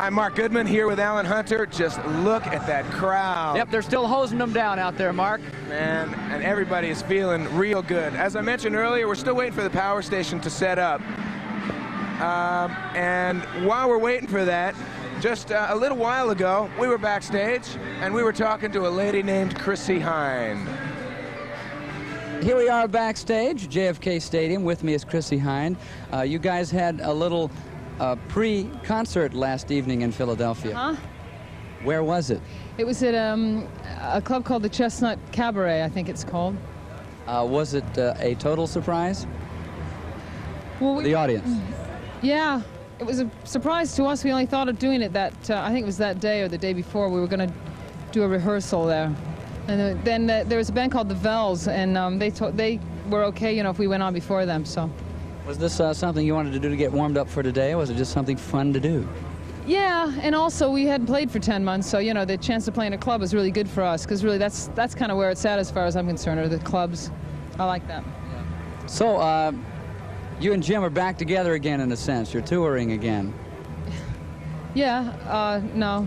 Hi, Mark Goodman here with Alan Hunter. Just look at that crowd. Yep, they're still hosing them down out there, Mark. Man, and everybody is feeling real good. As I mentioned earlier, we're still waiting for the power station to set up. And while we're waiting for that, just a little while ago, we were backstage, and we were talking to a lady named Chrissie Hynde. Here we are backstage, JFK Stadium. With me is Chrissie Hynde. You guys had a little pre-concert last evening in Philadelphia. Huh? Where was it? It was at a club called the Chestnut Cabaret, I think it's called. Was it a total surprise? Well, The audience? Yeah, it was a surprise to us. We only thought of doing it that, I think it was that day or the day before. We were going to do a rehearsal there. And then there was a band called the Vells, and they were okay, you know, if we went on before them, so. Was this something you wanted to do to get warmed up for today, or was it just something fun to do? Yeah, and also we hadn't played for 10 months, so, you know, the chance to play in a club is really good for us, because really that's kind of where it's at as far as I'm concerned, are the clubs. I like that. So, you and Jim are back together again, in a sense. You're touring again. Yeah, no.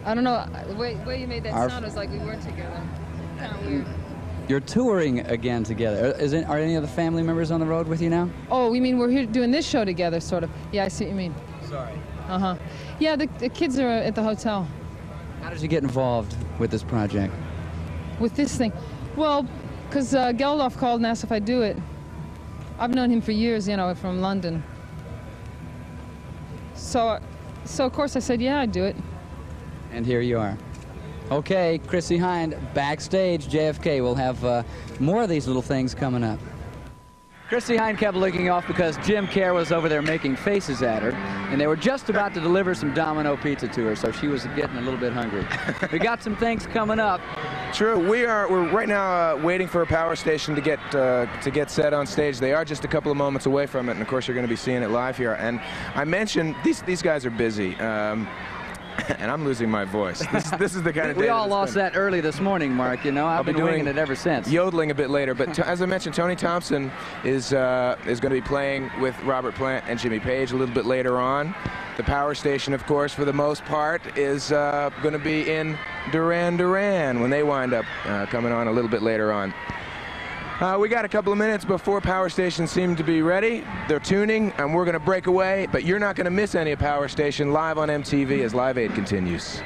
I don't know. The way you made that sound was like we weren't together. Kind of weird. You're touring again together. Are any of the family members on the road with you now? Oh, you mean we're here doing this show together, sort of? Yeah, I see what you mean. Sorry. Uh-huh. Yeah, the kids are at the hotel. How did you get involved with this project? With this thing? Well, because Geldof called and asked if I'd do it. I've known him for years, you know, from London. So of course I said, yeah, I'd do it. And here you are. Okay, Chrissie Hynde, backstage, JFK. We'll have more of these little things coming up. Chrissie Hynde kept looking off because Jim Kerr was over there making faces at her, and they were just about to deliver some Domino pizza to her, so she was getting a little bit hungry. We got some things coming up. True. We're right now waiting for a power station to get set on stage. They are just a couple of moments away from it, and of course you're going to be seeing it live here. And I mentioned these guys are busy. And I'm losing my voice. This is the kind of day we all lost that early this morning, Mark. You know, I've been winging it ever since. Yodeling a bit later, but as I mentioned, Tony Thompson is going to be playing with Robert Plant and Jimmy Page a little bit later on. The power station, of course, for the most part, is going to be in Duran Duran when they wind up coming on a little bit later on. We got a couple of minutes before power stations seem to be ready. They're tuning, and we're going to break away, but you're not going to miss any of Power Station live on MTV as Live Aid continues.